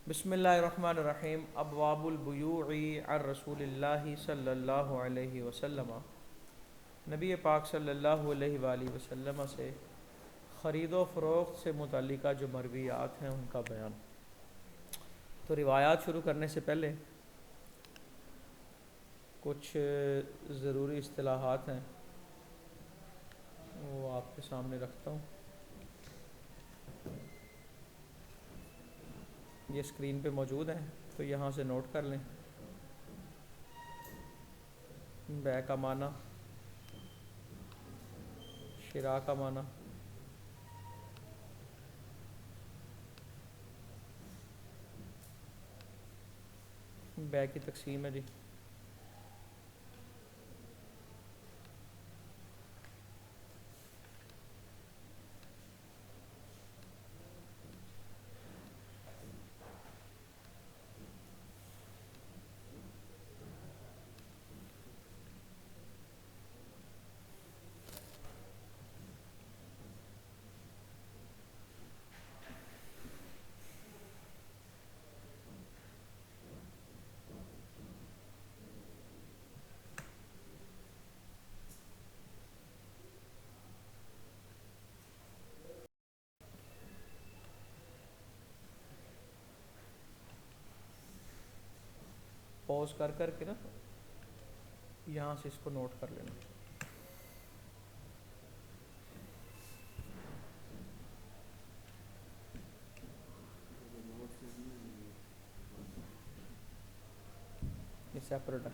بسم اللہ الرحمن الرحیم ابواب البیوع عن رسول اللہ صلی اللہ علیہ وسلم۔ نبی پاک صلی اللہ علیہ وآلہ وسلم سے خرید و فروخت سے متعلقہ جو مرویات ہیں ان کا بیان۔ تو روایات شروع کرنے سے پہلے کچھ ضروری اصطلاحات ہیں، وہ آپ کے سامنے رکھتا ہوں۔ یہ اسکرین پہ موجود ہیں تو یہاں سے نوٹ کر لیں۔ بیع کا معنی، شراء کا معنی، بیع کی تقسیم ہے جی۔ پوز کر کے نا یہاں سے اس کو نوٹ کر لینا۔ یہ سیپریٹ ہے۔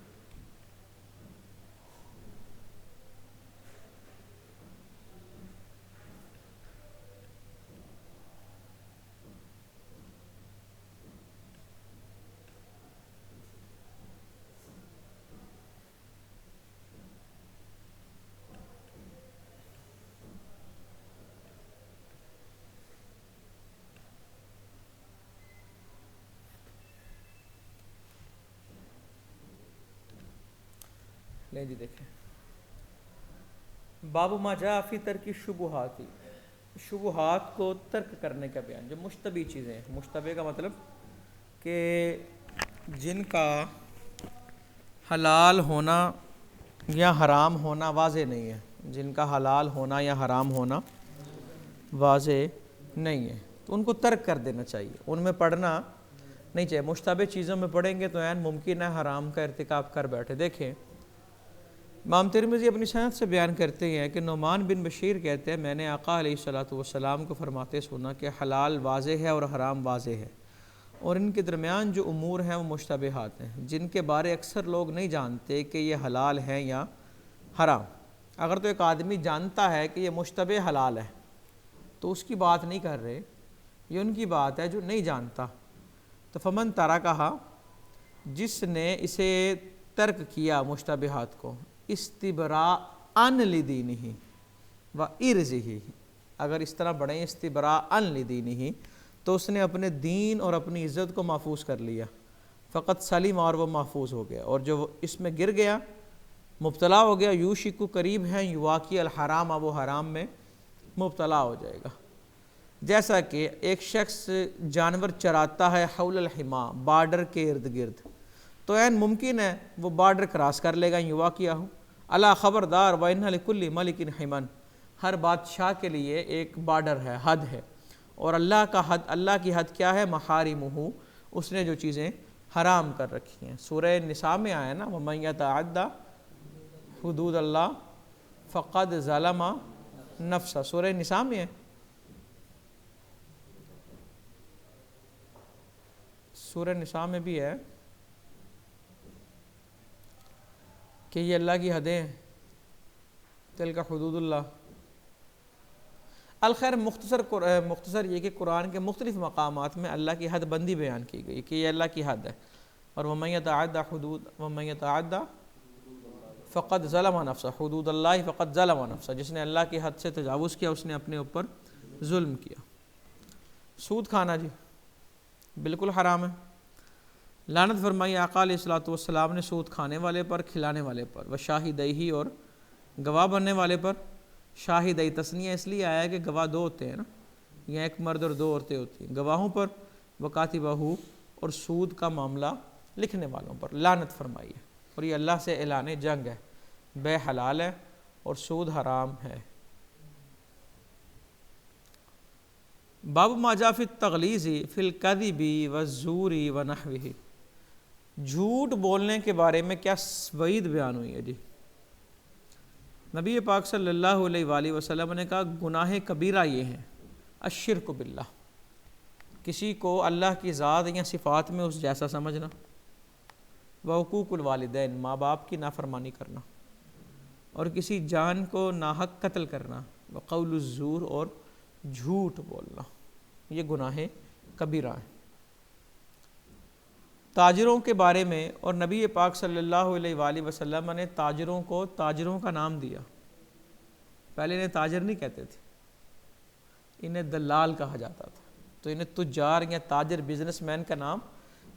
لیں جی دیکھیں، باب ما جاء فی ترک الشبہات، شبہات کو ترک کرنے کا بیان۔ جو مشتبہ چیزیں ہیں، مشتبہ کا مطلب کہ جن کا حلال ہونا یا حرام ہونا واضح نہیں ہے، جن کا حلال ہونا یا حرام ہونا واضح نہیں ہے تو ان کو ترک کر دینا چاہیے، ان میں پڑھنا نہیں چاہیے۔ مشتبہ چیزوں میں پڑھیں گے تو عین ممکن ہے حرام کا ارتکاب کر بیٹھے۔ دیکھیں امام ترمذی اپنی سند سے بیان کرتے ہیں کہ نعمان بن بشیر کہتے ہیں میں نے آقا علیہ الصلوۃ والسلام کو فرماتے سنا کہ حلال واضح ہے اور حرام واضح ہے، اور ان کے درمیان جو امور ہیں وہ مشتبہات ہیں جن کے بارے اکثر لوگ نہیں جانتے کہ یہ حلال ہیں یا حرام۔ اگر تو ایک آدمی جانتا ہے کہ یہ مشتبہ حلال ہے تو اس کی بات نہیں کر رہے، یہ ان کی بات ہے جو نہیں جانتا۔ تو فمن ترکھا، جس نے اسے ترک کیا مشتبہات کو، استبراء لدینہ و ارضہ، اگر اس طرح پڑھیں استبراء لدینہ تو اس نے اپنے دین اور اپنی عزت کو محفوظ کر لیا، فقط سلیم، اور وہ محفوظ ہو گیا۔ اور جو اس میں گر گیا، مبتلا ہو گیا، یوشک قریب ہے، یواقع الحرام، وہ حرام میں مبتلا ہو جائے گا۔ جیسا کہ ایک شخص جانور چراتا ہے حول الحما، بارڈر کے ارد گرد، تو عین ممکن ہے وہ بارڈر کراس کر لے گا، یواقع ہو الا خبردار وَإِنَّ لِكُلِّ مَلِكٍ حِمًا، ہر بادشاہ کے لیے ایک بارڈر ہے، حد ہے، اور اللہ کا حد، اللہ کی حد کیا ہے؟ محارمہ، اس نے جو چیزیں حرام کر رکھی ہیں۔ سورہ نساء میں آیا نا وَمَن يَتَعَدَّ حدود اللہ فقد ظلم نفسہ، سورہ نساء میں ہے، سورہ نساء میں بھی ہے کہ یہ اللہ کی حدیں ہیں، تلک حدود اللہ۔ الخیر مختصر یہ کہ قرآن کے مختلف مقامات میں اللہ کی حد بندی بیان کی گئی کہ یہ اللہ کی حد ہے، اور وَمَن يَتَعَدَّ فقد ظلم نفسہ، حدود اللہ فقد ظلم نفسہ، جس نے اللہ کی حد سے تجاوز کیا اس نے اپنے اوپر ظلم کیا۔ سود کھانا جی بالکل حرام ہے، لعنت فرمائی آقا علیہ الصلوۃ والسلام نے سود کھانے والے پر، کھلانے والے پر، و شاہدیہ، اور گواہ بننے والے پر۔ شاہدی تسنیہ اس لیے آیا ہے کہ گواہ دو ہوتے ہیں نا، یا ایک مرد اور دو عورتیں ہوتی ہیں۔ گواہوں پر، وکاتبہ، اور سود کا معاملہ لکھنے والوں پر لعنت فرمائی ہے، اور یہ اللہ سے اعلان جنگ ہے۔ بے حلال ہے اور سود حرام ہے۔ باب ما جاء فی التغلیظ فی الکذب والزور ونحوہ، جھوٹ بولنے کے بارے میں کیا وعید بیان ہوئی ہے جی۔ نبی پاک صلی اللہ علیہ وآلہ وسلم نے کہا گناہ کبیرہ یہ ہیں، الشرک باللہ، کسی کو اللہ کی ذات یا صفات میں اس جیسا سمجھنا، وحقوق الوالدین، ماں باپ کی نافرمانی کرنا، اور کسی جان کو ناحق قتل کرنا، وقول الزور، اور جھوٹ بولنا، یہ گناہ کبیرہ ہیں۔ تاجروں کے بارے میں، اور نبی پاک صلی اللہ علیہ وآلہ وسلم نے تاجروں کو تاجروں کا نام دیا۔ پہلے انہیں تاجر نہیں کہتے تھے، انہیں دلال کہا جاتا تھا، تو انہیں تجار یا تاجر بزنس مین کا نام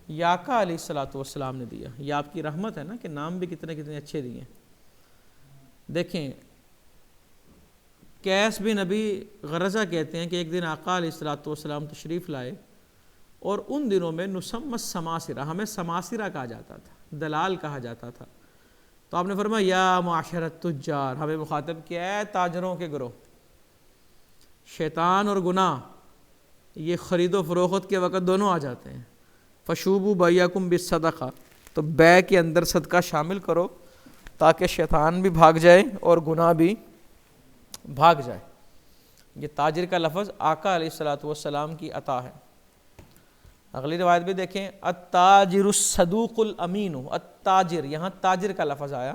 یا آقا علیہ السلام نے دیا۔ یہ آپ کی رحمت ہے نا کہ نام بھی کتنے کتنے اچھے دیے ہیں۔ دیکھیں قیس بن نبی غرزہ کہتے ہیں کہ ایک دن آقا علیہ السلام تشریف لائے، اور ان دنوں میں نسمى السماسرہ، ہمیں سماسرہ کہا جاتا تھا، دلال کہا جاتا تھا، تو آپ نے فرمایا یا معاشر التجار، ہمیں مخاطب کیا ہے تاجروں کے گروہ۔ شیطان اور گناہ یہ خرید و فروخت کے وقت دونوں آ جاتے ہیں۔ فشوبوا بیعکم بالصدقہ، تو بیع کے اندر صدقہ شامل کرو تاکہ شیطان بھی بھاگ جائے اور گناہ بھی بھاگ جائے۔ یہ تاجر کا لفظ آقا علیہ السلام کی عطا ہے۔ اگلی روایت بھی دیکھیں، التاجر الصدوق الامین، التاجر، یہاں تاجر کا لفظ آیا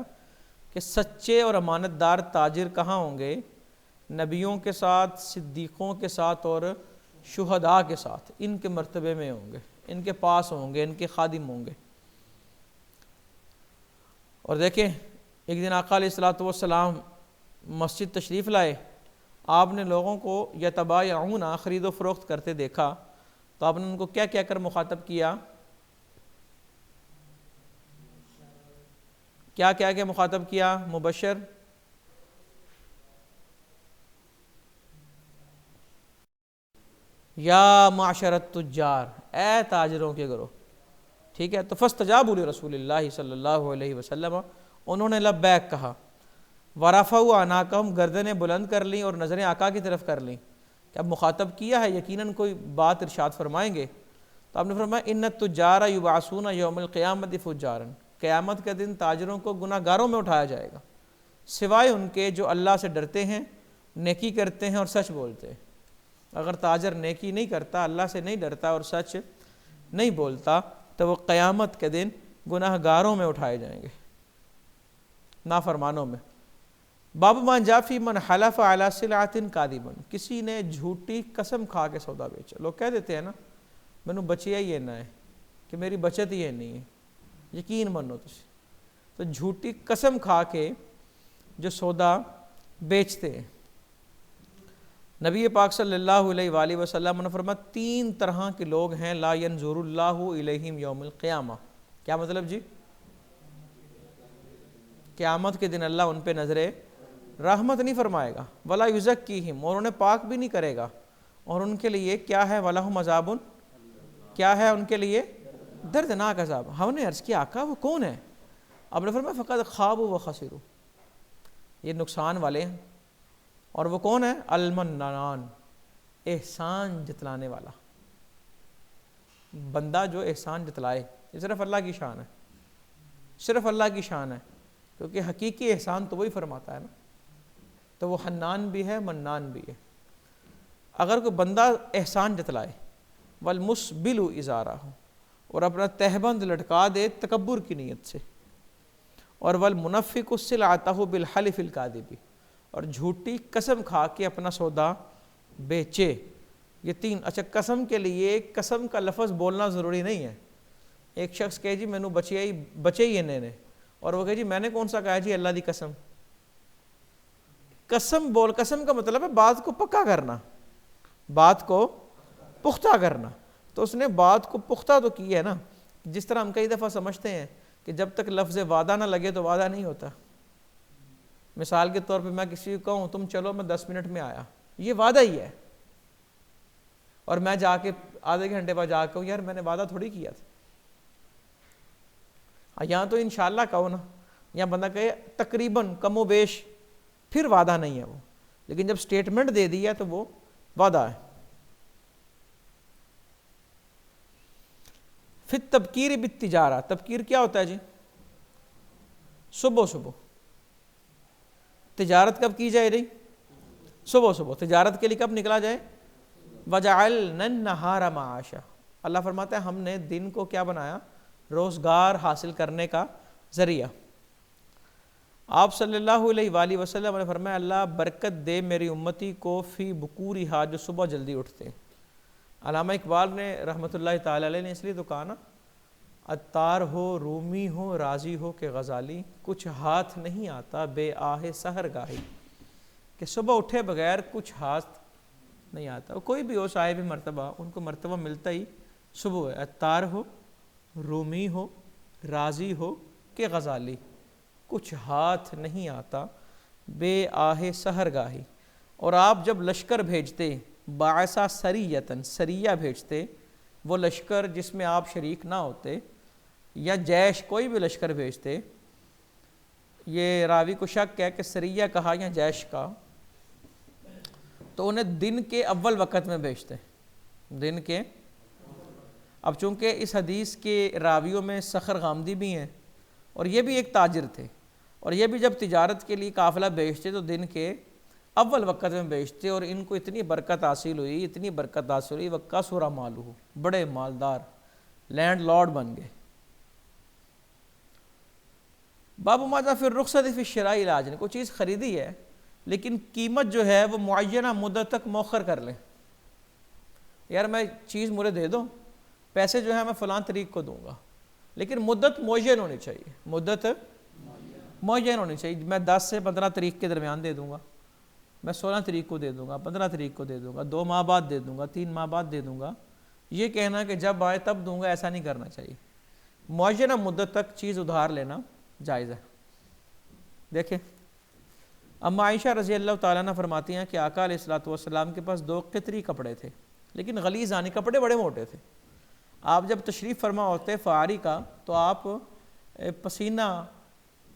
کہ سچے اور امانت دار تاجر کہاں ہوں گے؟ نبیوں کے ساتھ، صدیقوں کے ساتھ اور شہداء کے ساتھ، ان کے مرتبے میں ہوں گے، ان کے پاس ہوں گے، ان کے خادم ہوں گے۔ اور دیکھیں ایک دن آقا علیہ السلام مسجد تشریف لائے، آپ نے لوگوں کو یتبایعون، خرید و فروخت کرتے دیکھا، تو آپ نے ان کو کیا کہہ کر مخاطب کیا؟ کیا کہہ کے مخاطب کیا؟ مبشر یا معاشر التجار، اے تاجروں کے گروہ، ٹھیک ہے؟ تو فاستجابوا لرسول اللہ صلی اللہ علیہ وسلم، انہوں نے لبیک کہا، ورفعوا اعناقہم، گردنیں بلند کر لیں اور نظریں آقا کی طرف کر لیں کہ اب مخاطب کیا ہے، یقیناً کوئی بات ارشاد فرمائیں گے۔ تو آپ نے فرمایا ان التجار یبعثون یوم القیامت فجارا، قیامت کے دن تاجروں کو گناہ گاروں میں اٹھایا جائے گا، سوائے ان کے جو اللہ سے ڈرتے ہیں، نیکی کرتے ہیں اور سچ بولتے ہیں۔ اگر تاجر نیکی نہیں کرتا، اللہ سے نہیں ڈرتا اور سچ نہیں بولتا، تو وہ قیامت کے دن گناہ گاروں میں اٹھائے جائیں گے، نافرمانوں میں۔ باب ما جاء فی من حلف علی سلعۃ کاذبا، کسی نے جھوٹی قسم کھا کے سودا بیچا۔ لوگ کہہ دیتے ہیں نا مینوں بچیا ہی نہ ہے، کہ میری بچت ہی نہیں ہے، یقین منو تسی، تو جھوٹی قسم کھا کے جو سودا بیچتے ہیں۔ نبی پاک صلی اللہ علیہ وآلہ وسلم نے فرمایا 3 طرح کے لوگ ہیں لا ینظر اللہ الیہم یوم القیامہ۔ کیا مطلب جی؟ قیامت کے دن اللہ ان پہ نظر رحمت نہیں فرمائے گا، ولا یزکیہم، اور انہیں پاک بھی نہیں کرے گا، اور ان کے لیے کیا ہے؟ ولہم عذاب، کیا ہے ان کے لیے؟ دردناک عذاب۔ ہم نے عرض کیا آقا وہ کون ہے؟ آپ نے فرمایا فقد خابوا وخسروا، یہ نقصان والے ہیں۔ اور وہ کون ہے؟ المنان، احسان جتلانے والا بندہ، جو احسان جتلائے۔ یہ صرف اللہ کی شان ہے، صرف اللہ کی شان ہے، کیونکہ حقیقی احسان تو وہی فرماتا ہے نا۔ تو وہ حنان بھی ہے، منان بھی ہے۔ اگر کوئی بندہ احسان جتلائے، والمسبل ازارہ، اور اپنا تہبند لٹکا دے تکبر کی نیت سے، اور والمنفق سلعتہ بالحلف الکاذب، اور جھوٹی قسم کھا کے اپنا سودا بیچے۔ یہ 3۔ اچھا، قسم کے لیے قسم کا لفظ بولنا ضروری نہیں ہے۔ ایک شخص کہے جی مینوں بچے ہی انہیں نے، اور وہ کہے جی میں نے کون سا کہا جی اللہ دی قسم۔ قسم کا مطلب ہے بات کو پکا کرنا، بات کو پختہ کرنا۔ تو اس نے بات کو پختہ تو کی ہے نا، جس طرح ہم کئی دفعہ سمجھتے ہیں کہ جب تک لفظ وعدہ نہ لگے تو وعدہ نہیں ہوتا۔ مثال کے طور پہ میں کسی کو کہوں تم چلو میں 10 منٹ میں آیا، یہ وعدہ ہی ہے۔ اور میں جا کے آدھے گھنٹے بعد جا کے کہوں یار میں نے وعدہ تھوڑی کیا تھا. یہاں تو انشاءاللہ کہو نا, یہاں بندہ کہے تقریباً کم و بیش, پھر وعدہ نہیں ہے وہ, لیکن جب سٹیٹمنٹ دے دیا تو وہ وعدہ ہے. پھر تبکیر بالتجارہ, تبکیر کیا ہوتا ہے جی؟ صبح صبح. تجارت کب کی جائے رہی؟ صبح صبح. تجارت کے لیے کب نکلا جائے؟ وَجَعَلْنَا النَّهَارَ مَعَاشًا. اللہ فرماتا ہے ہم نے دن کو کیا بنایا؟ روزگار حاصل کرنے کا ذریعہ. آپ صلی اللہ علیہ وآلہ وسلم نے فرمایا اللہ برکت دے میری امتی کو فی بکورہا, جو صبح جلدی اٹھتے ہیں. علامہ اقبال نے رحمۃ اللہ تعالی علیہ نے اس لیے تو کہا نا, عطار ہو رومی ہو رازی ہو کہ غزالی, کچھ ہاتھ نہیں آتا بے آہ سحر گاہی. کہ صبح اٹھے بغیر کچھ ہاتھ نہیں آتا. کوئی بھی ہو صاحب مرتبہ, ان کو مرتبہ ملتا ہی صبح ہے. عطار ہو رومی ہو رازی ہو کہ غزالی, کچھ ہاتھ نہیں آتا بے آہ سحر گاہی. اور آپ جب لشکر بھیجتے, باعثا سریتن, سریہ بھیجتے, وہ لشکر جس میں آپ شریک نہ ہوتے, یا جیش کوئی بھی لشکر بھیجتے, یہ راوی کو شک ہے کہ سریہ کہا یا جیش کا, تو انہیں دن کے اول وقت میں بھیجتے, دن کے. اب چونکہ اس حدیث کے راویوں میں سخر غامدی بھی ہیں, اور یہ بھی ایک تاجر تھے, اور یہ بھی جب تجارت کے لیے قافلہ بھیجتے تو دن کے اول وقت میں بھیجتے, اور ان کو اتنی برکت حاصل ہوئی, اتنی برکت حاصل ہوئی, وَكَثُرَ مَالُهُ, بڑے مالدار, لینڈ لارڈ بن گئے. باب ما جاء فی الرخصۃ فی الشراء العاجل, کوئی چیز خریدی ہے لیکن قیمت جو ہے وہ معینہ مدت تک مؤخر کر لیں. یار میں چیز مجھے دے دو, پیسے جو ہے میں فلاں طریق کو دوں گا, لیکن مدت معین ہونی چاہیے, مدت معین ہونی چاہیے. میں 10 سے 15 تاریخ کے درمیان دے دوں گا, میں 16 تاریخ کو دے دوں گا, 15 تاریخ کو دے دوں گا, 2 ماہ بعد دے دوں گا, 3 ماہ بعد دے دوں گا. یہ کہنا کہ جب آئے تب دوں گا, ایسا نہیں کرنا چاہیے. معینہ مدت تک چیز ادھار لینا جائز ہے. دیکھیں اما عائشہ رضی اللہ تعالیٰ عنہ فرماتی ہیں کہ آقا علیہ الصلوۃ والسلام کے پاس 2 قطری کپڑے تھے, لیکن غلیظ آنی, کپڑے بڑے موٹے تھے. آپ جب تشریف فرما ہوتے فعاری کا تو آپ پسینہ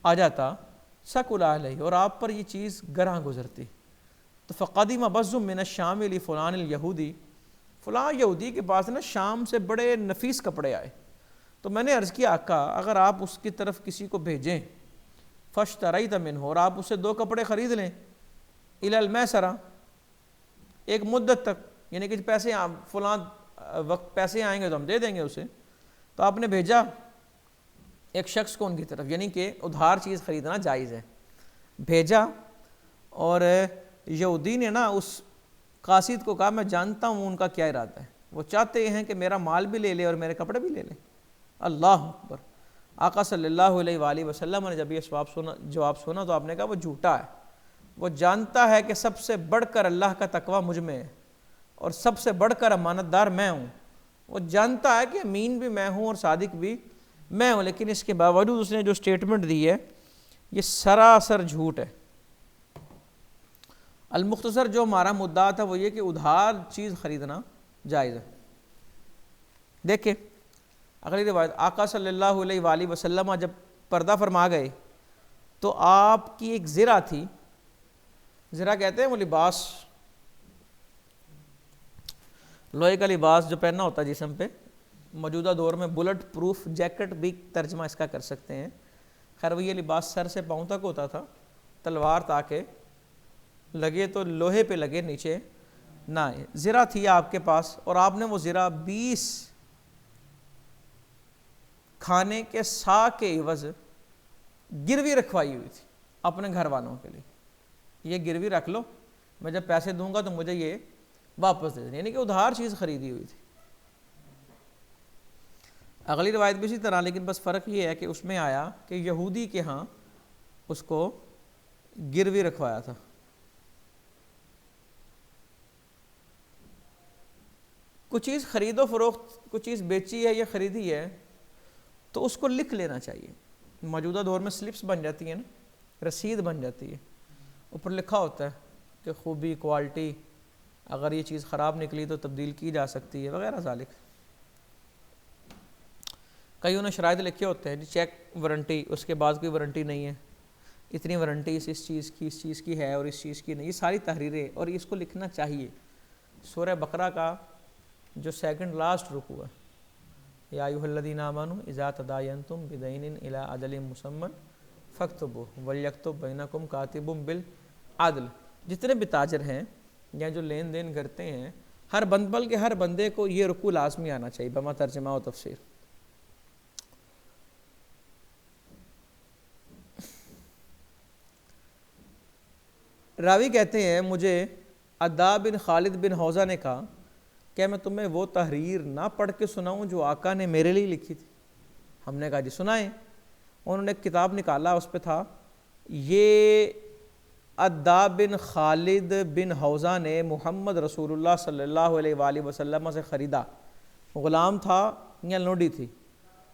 آ جاتا, ثقل علیہ, اور آپ پر یہ چیز گراں گزرتی. تو فقدم بض من الشام لفلان الیہودی, فلاں یہودی کے پاس نا شام سے بڑے نفیس کپڑے آئے. تو میں نے عرض کیا آقا اگر آپ اس کی طرف کسی کو بھیجیں, فاشتریت منہ, اور آپ اسے 2 کپڑے خرید لیں, الی المیسرہ, ایک مدت تک, یعنی کہ پیسے فلاں وقت پیسے آئیں گے تو ہم دے دیں گے اسے. تو آپ نے بھیجا ایک شخص کو ان کی طرف, یعنی کہ ادھار چیز خریدنا جائز ہے, بھیجا, اور یہودی نے نا اس قاصد کو کہا میں جانتا ہوں ان کا کیا ارادہ ہے, وہ چاہتے ہیں کہ میرا مال بھی لے لے اور میرے کپڑے بھی لے لے. اللہ اکبر. آقا صلی اللہ علیہ وآلہ وسلم نے جب یہ جواب سنا تو آپ نے کہا وہ جھوٹا ہے, وہ جانتا ہے کہ سب سے بڑھ کر اللہ کا تقوی مجھ میں ہے, اور سب سے بڑھ کر امانت دار میں ہوں. وہ جانتا ہے کہ امین بھی میں ہوں اور صادق بھی میں ہوں, لیکن اس کے باوجود اس نے جو سٹیٹمنٹ دی ہے یہ سراسر جھوٹ ہے. المختصر جو ہمارا مدعا تھا وہ یہ کہ ادھار چیز خریدنا جائز ہے. دیکھیں اگلی روایت, آقا صلی اللہ علیہ وآلہ وسلم جب پردہ فرما گئے تو آپ کی ایک زرہ تھی, زرہ کہتے ہیں وہ لباس, لوہے کا لباس جو پہننا ہوتا ہے جسم پہ, موجودہ دور میں بلٹ پروف جیکٹ بھی ترجمہ اس کا کر سکتے ہیں. خیر وہ یہ لباس سر سے پاؤں تک ہوتا تھا, تلوار تاکہ لگے تو لوہے پہ لگے, نیچے نہ آئے. زرہ تھی آپ کے پاس, اور آپ نے وہ زرہ 20 کھانے کے سا کے عوض گروی رکھوائی ہوئی تھی اپنے گھر والوں کے لیے. یہ گروی رکھ لو, میں جب پیسے دوں گا تو مجھے یہ واپس دے دیں, یعنی کہ ادھار چیز خریدی ہوئی تھی. اگلی روایت بھی اسی طرح, لیکن بس فرق یہ ہے کہ اس میں آیا کہ یہودی کے ہاں اس کو گروی رکھوایا تھا. کچھ چیز خرید و فروخت, کچھ چیز بیچی ہے یا خریدی ہے تو اس کو لکھ لینا چاہیے. موجودہ دور میں سلپس بن جاتی ہیں نا, رسید بن جاتی ہے, اوپر لکھا ہوتا ہے کہ خوبی, کوالٹی, اگر یہ چیز خراب نکلی تو تبدیل کی جا سکتی ہے وغیرہ ذالک۔ کئیوں نے شرائط لکھے ہوتے ہیں جی چیک وارنٹی، اس کے بعد کوئی وارنٹی نہیں ہے، اتنی وارنٹی اس چیز کی ہے اور اس چیز کی نہیں، یہ ساری تحریریں، اور اس کو لکھنا چاہیے۔ سورہ بقرہ کا جو سیکنڈ لاسٹ رکوع ہے، یا ایھا الذین آمنوا اذا تداینتم بدین الی اجل مسمى فاکتبوہ ولیکتب بینکم کاتب بالعدل۔ جتنے بھی تاجر ہیں یا جو لین دین کرتے ہیں، ہر بندبل کے ہر بندے کو یہ رکوع لازمی آنا چاہیے بما ترجمہ و تفسیر۔ راوی کہتے ہیں مجھے عدا بن خالد بن حوزہ نے کہا کہ میں تمہیں وہ تحریر نہ پڑھ کے سناؤں جو آقا نے میرے لیے لکھی تھی؟ ہم نے کہا جی سنائیں۔ انہوں نے ایک کتاب نکالا، اس پہ تھا یہ عدا بن خالد بن حوزہ نے محمد رسول اللہ صلی اللہ علیہ وآلہ وسلم سے خریدا، غلام تھا یا لونڈی تھی،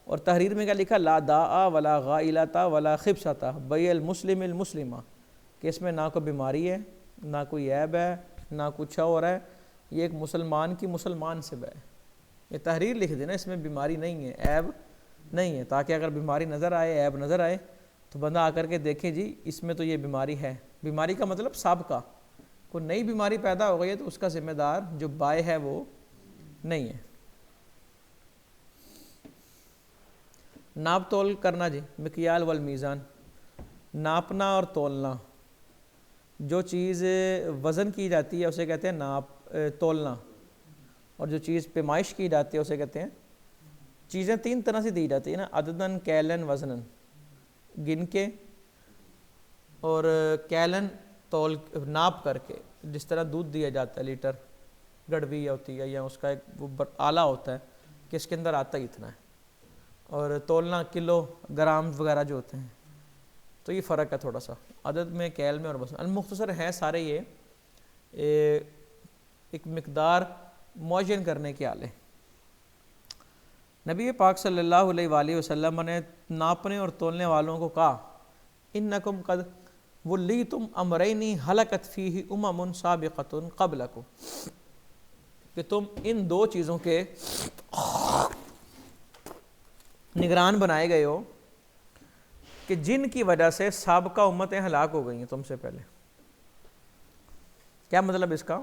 اور تحریر میں کیا لکھا؟ لا داء ولا غائلۃ ولا خبثۃ بی المسلم المسلمہ، کہ اس میں نہ کوئی بیماری ہے، نہ کوئی عیب ہے، نہ کچھ اور ہے، یہ ایک مسلمان کی مسلمان سے ہے۔ یہ تحریر لکھ دینا، اس میں بیماری نہیں ہے، عیب نہیں ہے، تاکہ اگر بیماری نظر آئے، عیب نظر آئے تو بندہ آ کر کے دیکھے جی اس میں تو یہ بیماری ہے۔ بیماری کا مطلب سابقہ، کوئی نئی بیماری پیدا ہو گئی ہے تو اس کا ذمہ دار جو بائع ہے وہ نہیں ہے۔ ناپ تول کرنا جی، مکیال والمیزان، ناپنا اور تولنا۔ جو چیز وزن کی جاتی ہے اسے کہتے ہیں ناپ تولنا، اور جو چیز پیمائش کی جاتی ہے اسے کہتے ہیں، چیزیں تین طرح سے دی جاتی ہیں نا، عددن، کیلن، وزنن، گن کے، اور کیلن تول ناپ کر کے، جس طرح دودھ دیا جاتا ہے لیٹر، گڑوی ہوتی ہے یا اس کا ایک وہ آلہ ہوتا ہے کہ اس کے اندر آتا ہی اتنا ہے، اور تولنا کلو گرام وغیرہ جو ہوتے ہیں، تو یہ فرق ہے تھوڑا سا عدد میں، کیل میں اور وزن۔ المختصر ہیں سارے یہ ایک مقدار معین کرنے کے آلے۔ نبی پاک صلی اللہ علیہ وآلہ وسلم نے ناپنے اور تولنے والوں کو کہا انکم قد ولیتم امرین ہلکت فیہ امم سابقۃ قبلکم، کہ تم ان دو چیزوں کے نگران بنائے گئے ہو کہ جن کی وجہ سے سابقہ امتیں ہلاک ہو گئی ہیں تم سے پہلے۔ کیا مطلب اس کا؟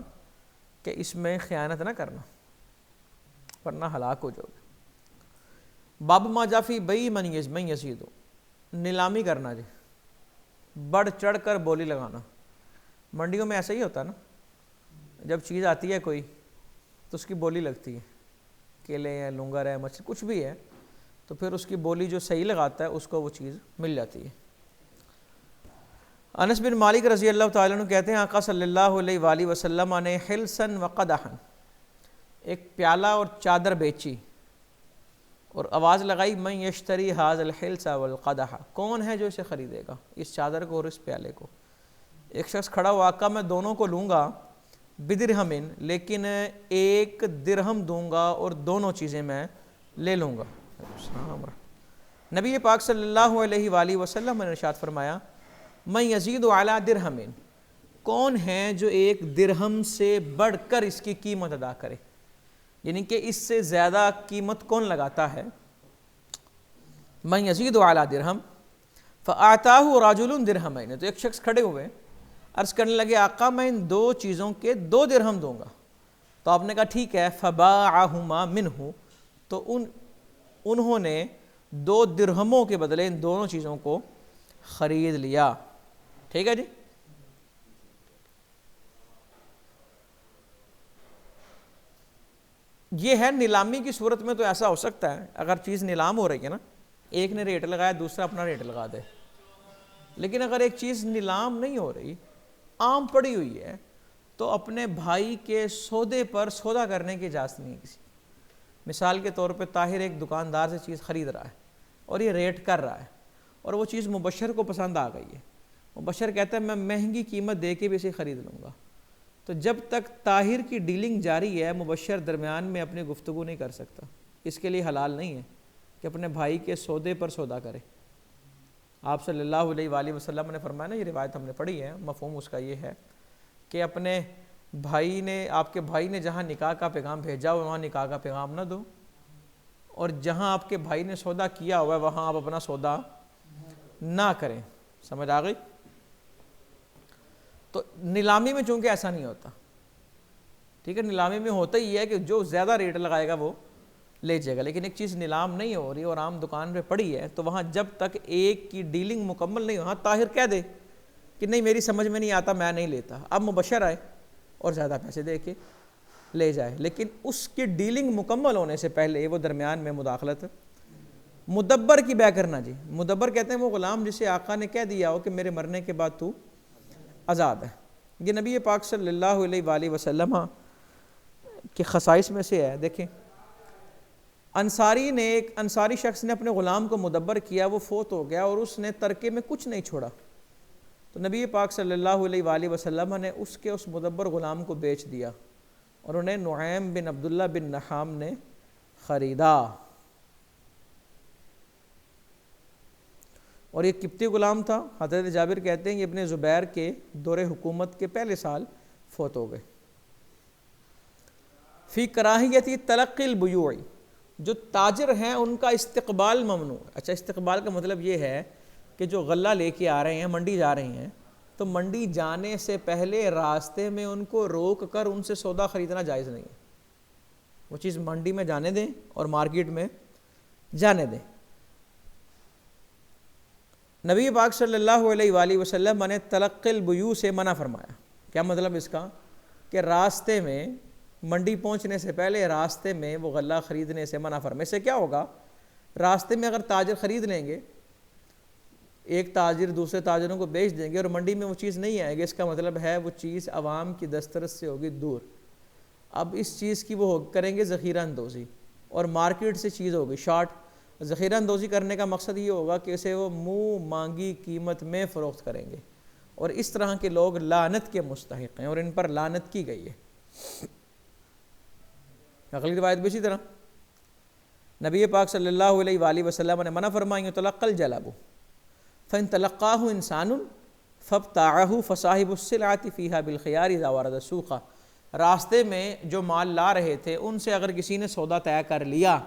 کہ اس میں خیانت نہ کرنا ورنہ ہلاک ہو جاؤ گے۔ باب ما جاء فی بیع من یزید، نیلامی کرنا جی، بڑھ چڑھ کر بولی لگانا۔ منڈیوں میں ایسا ہی ہوتا ہے نا، جب چیز آتی ہے کوئی تو اس کی بولی لگتی ہے، کیلے ہیں، لونگر ہے، مچھلی کچھ بھی ہے، تو پھر اس کی بولی جو صحیح لگاتا ہے اس کو وہ چیز مل جاتی ہے۔ انس بن مالک رضی اللہ تعالیٰ عنہ کہتے ہیں آقا صلی اللہ علیہ وآلہ وسلم نے حلسن وقدحن، ایک پیالہ اور چادر بیچی اور آواز لگائی من یشتری ھذا الحلس والقدح، کون ہے جو اسے خریدے گا، اس چادر کو اور اس پیالے کو۔ ایک شخص کھڑا ہوا، آقا میں دونوں کو لوں گا بدرہمن، لیکن ایک درہم دوں گا اور دونوں چیزیں میں لے لوں گا۔ نبی پاک صلی اللہ علیہ وآلہ وسلم نے ارشاد فرمایا من یزید علی درہم، کون ہے جو ایک درہم سے بڑھ کر اس کی قیمت ادا کرے، یعنی کہ اس سے زیادہ قیمت کون لگاتا ہے۔ من یزید علی درہم فآتاہ رجل درہمین، تو ایک شخص کھڑے ہوئے عرض کرنے لگے آقا میں ان دو چیزوں کے 2 درہم دوں گا، تو آپ نے کہا ٹھیک ہے، فباعہما منہ، تو انہوں نے 2 درہموں کے بدلے ان دونوں چیزوں کو خرید لیا۔ ٹھیک ہے جی۔ یہ ہے نیلامی کی صورت میں تو ایسا ہو سکتا ہے، اگر چیز نیلام ہو رہی ہے نا، ایک نے ریٹ لگایا دوسرا اپنا ریٹ لگا دے، لیکن اگر ایک چیز نیلام نہیں ہو رہی، عام پڑی ہوئی ہے، تو اپنے بھائی کے سودے پر سودا کرنے کی اجازت نہیں ہے کسی۔ مثال کے طور پہ طاہر ایک دکاندار سے چیز خرید رہا ہے اور یہ ریٹ کر رہا ہے، اور وہ چیز مبشر کو پسند آ گئی ہے، مبشر کہتا ہے میں مہنگی قیمت دے کے بھی اسے خرید لوں گا، تو جب تک طاہر کی ڈیلنگ جاری ہے مبشر درمیان میں اپنی گفتگو نہیں کر سکتا، اس کے لیے حلال نہیں ہے کہ اپنے بھائی کے سودے پر سودا کرے۔ آپ صلی اللہ علیہ وآلہ وسلم نے فرمایا نا، یہ روایت ہم نے پڑھی ہے، مفہوم اس کا یہ ہے کہ اپنے آپ کے بھائی نے جہاں نکاح کا پیغام بھیجا ہو وہاں نکاح کا پیغام نہ دو، اور جہاں آپ کے بھائی نے سودا کیا ہوا ہے وہاں آپ اپنا سودا نہ کریں۔ سمجھ آ گئی؟ تو نیلامی میں چونکہ ایسا نہیں ہوتا، ٹھیک ہے، نیلامی میں ہوتا ہی ہے کہ جو زیادہ ریٹ لگائے گا وہ لے جائے گا، لیکن ایک چیز نیلام نہیں ہو رہی اور عام دکان پہ پڑی ہے تو وہاں جب تک ایک کی ڈیلنگ مکمل نہیں ہو، ہاں طاہر کہہ دے کہ نہیں میری سمجھ میں نہیں آتا میں نہیں لیتا، اب مبشر آئے اور زیادہ پیسے دے کے لے جائے، لیکن اس کی ڈیلنگ مکمل ہونے سے پہلے وہ درمیان میں مداخلت مدبر کی بے کرنا۔ جی مدبر کہتے ہیں وہ غلام جسے آقا نے کہہ دیا ہو کہ میرے مرنے کے بعد تو آزاد ہے۔ یہ نبی پاک صلی اللہ علیہ وآلہ وسلم کے خصائص میں سے ہے۔ دیکھیں ایک انصاری شخص نے اپنے غلام کو مدبر کیا، وہ فوت ہو گیا اور اس نے ترکے میں کچھ نہیں چھوڑا، تو نبی پاک صلی اللہ علیہ وآلہ وسلم نے اس مدبر غلام کو بیچ دیا اور انہیں نعیم بن عبداللہ بن نحام نے خریدا، اور یہ قبطی غلام تھا۔ حضرت جابر کہتے ہیں کہ ابن زبیر کے دور حکومت کے پہلے سال فوت ہو گئے۔ فی کراہیت تلقی البیوع، جو تاجر ہیں ان کا استقبال ممنوع ہے۔ اچھا، استقبال کا مطلب یہ ہے کہ جو غلہ لے کے آ رہے ہیں، منڈی جا رہے ہیں، تو منڈی جانے سے پہلے راستے میں ان کو روک کر ان سے سودا خریدنا جائز نہیں ہے، وہ چیز منڈی میں جانے دیں اور مارکیٹ میں جانے دیں۔ نبی پاک صلی اللہ علیہ وآلہ وسلم نے تلقی البیوع سے منع فرمایا۔ کیا مطلب اس کا؟ کہ راستے میں منڈی پہنچنے سے پہلے راستے میں وہ غلہ خریدنے سے منع فرمایا۔ اس سے کیا ہوگا؟ راستے میں اگر تاجر خرید لیں گے، ایک تاجر دوسرے تاجروں کو بیچ دیں گے اور منڈی میں وہ چیز نہیں آئے گی، اس کا مطلب ہے وہ چیز عوام کی دسترس سے ہوگی دور۔ اب اس چیز کی وہ کریں گے ذخیرہ اندوزی، اور مارکیٹ سے چیز ہوگی شارٹ۔ ذخیرہ اندوزی کرنے کا مقصد یہ ہوگا کہ اسے وہ منہ مانگی قیمت میں فروخت کریں گے، اور اس طرح کے لوگ لعنت کے مستحق ہیں اور ان پر لعنت کی گئی ہے۔ اگلی روایت بھی اسی طرح نبی پاک صلی اللہ علیہ وآلہ وسلم نے منع فرمائی تلقى الجلب فإن تلقاه انسان فابتاعه فصاحب السلعة فيها بالخيار اذا ورد السوق، راستے میں جو مال لا رہے تھے ان سے اگر کسی نے سودا طے کر لیا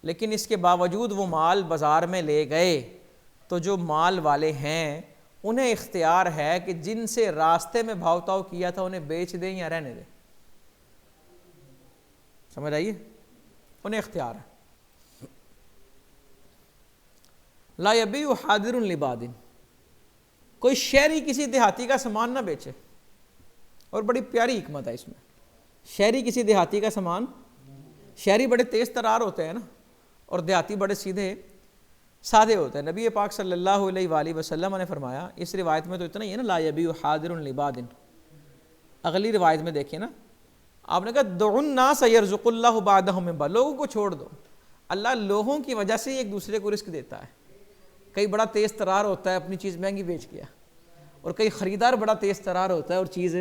لیکن اس کے باوجود وہ مال بازار میں لے گئے، تو جو مال والے ہیں انہیں اختیار ہے کہ جن سے راستے میں بھاؤ تاؤ کیا تھا انہیں بیچ دیں یا رہنے دیں۔ سمجھ آئیے؟ انہیں اختیار ہے۔ لا یبیع حاضر لباد، کوئی شہری کسی دیہاتی کا سامان نہ بیچے، اور بڑی پیاری حکمت ہے اس میں۔ شہری کسی دیہاتی کا سامان، شہری بڑے تیز ترار ہوتے ہیں نا، اور دیہاتی بڑے سیدھے سادے ہوتے ہیں۔ نبی پاک صلی اللہ علیہ وآلہ وسلم نے فرمایا، اس روایت میں تو اتنا ہی ہے نا، لا یبیع حاضر لباد۔ اگلی روایت میں دیکھیں نا، آپ نے کہا دعوا الناس یرزق اللہ بعدهم من بعد، لوگوں کو چھوڑ دو، اللہ لوگوں کی وجہ سے ایک دوسرے کو رزق دیتا ہے۔ کئی بڑا تیز ترار ہوتا ہے اپنی چیز مہنگی بیچ گیا، اور کئی خریدار بڑا تیز ترار ہوتا ہے اور چیز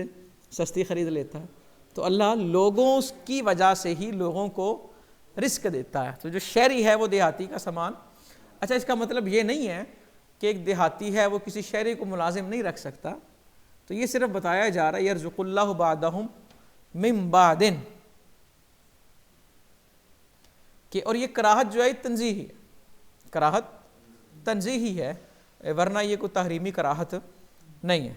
سستی خرید لیتا ہے، تو اللہ لوگوں کی وجہ سے ہی لوگوں کو رزق دیتا ہے۔ تو جو شہری ہے وہ دیہاتی کا سامان، اچھا اس کا مطلب یہ نہیں ہے کہ ایک دیہاتی ہے وہ کسی شہری کو ملازم نہیں رکھ سکتا، تو یہ صرف بتایا جا رہا ہے یرزق اللہ بعدهم من بعد، کہ اور یہ کراہت جو ہے تنزیہی ہے، کراہت تنزیہی ہے، ورنہ یہ کوئی تحریمی کراہت نہیں ہے۔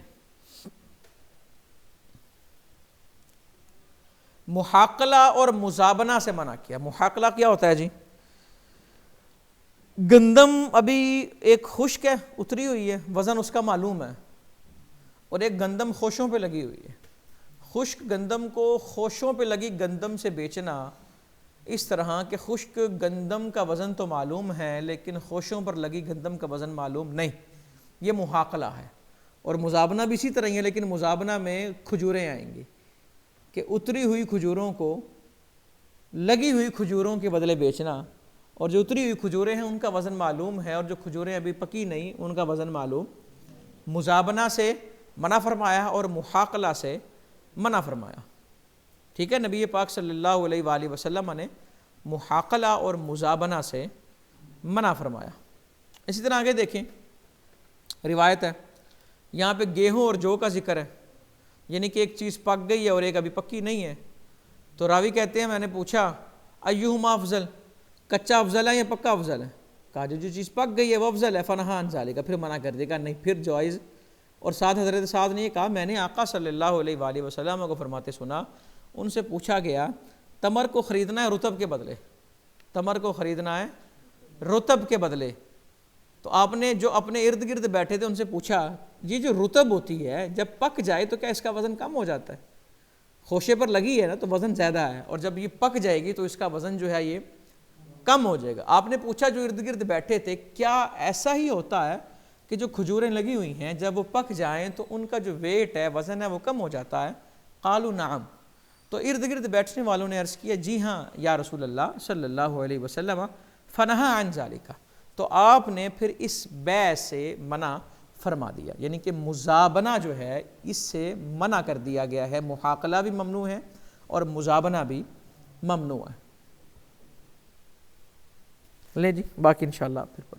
محاقلہ اور مزابنہ سے منع کیا۔ محاقلہ کیا ہوتا ہے جی؟ گندم ابھی ایک خشک ہے، اتری ہوئی ہے، وزن اس کا معلوم ہے، اور ایک گندم خوشوں پہ لگی ہوئی ہے۔ خشک گندم کو خوشوں پہ لگی گندم سے بیچنا اس طرح کہ خشک گندم کا وزن تو معلوم ہے لیکن خوشوں پر لگی گندم کا وزن معلوم نہیں، یہ محاقلہ ہے۔ اور مزابنہ بھی اسی طرح ہی ہے، لیکن مزابنہ میں کھجوریں آئیں گی کہ اتری ہوئی کھجوروں کو لگی ہوئی کھجوروں کے بدلے بیچنا، اور جو اتری ہوئی کھجوریں ہیں ان کا وزن معلوم ہے اور جو کھجوریں ابھی پکی نہیں ان کا وزن معلوم۔ مزابنہ سے منع فرمایا اور محاقلہ سے منع فرمایا، ٹھیک ہے۔ نبی پاک صلی اللہ علیہ وآلہ وسلم نے محاقلہ اور مزابنہ سے منع فرمایا۔ اسی طرح آگے دیکھیں، روایت ہے یہاں پہ گیہوں اور جو کا ذکر ہے، یعنی کہ ایک چیز پک گئی ہے اور ایک ابھی پکی نہیں ہے. تو راوی کہتے ہیں میں نے پوچھا ایہما افضل, کچا افضل ہے یا پکا افضل ہے؟ کہا جو چیز پک گئی ہے وہ افضل ہے. فنہا عن ذالک, پھر منع کر دے گا نہیں پھر جائز. اور ساتھ حضرت سعد نے یہ کہا میں نے آقا صلی اللہ علیہ وآلہ وسلم کو فرماتے سنا, ان سے پوچھا گیا تمر کو خریدنا ہے رطب کے بدلے, تمر کو خریدنا ہے رطب کے بدلے. تو آپ نے جو اپنے ارد گرد بیٹھے تھے ان سے پوچھا یہ جو رطب ہوتی ہے جب پک جائے تو کیا اس کا وزن کم ہو جاتا ہے؟ خوشے پر لگی ہے نا تو وزن زیادہ ہے, اور جب یہ پک جائے گی تو اس کا وزن جو ہے یہ کم ہو جائے گا. آپ نے پوچھا جو ارد گرد بیٹھے تھے کیا ایسا ہی ہوتا ہے کہ جو کھجوریں لگی ہوئی ہیں جب وہ پک جائیں تو ان کا جو ویٹ ہے وزن ہے وہ کم ہو جاتا ہے؟ قالوا نعم. تو ارد گرد بیٹھنے والوں نے عرض کیا جی ہاں یا رسول اللہ صلی اللہ علیہ وسلم. فنہا عن ذالک, تو آپ نے پھر اس بیع سے منع فرما دیا, یعنی کہ مزابنہ جو ہے اس سے منع کر دیا گیا ہے. محاقلہ بھی ممنوع ہے اور مزابنہ بھی ممنوع ہے. لے جی باقی انشاءاللہ پھر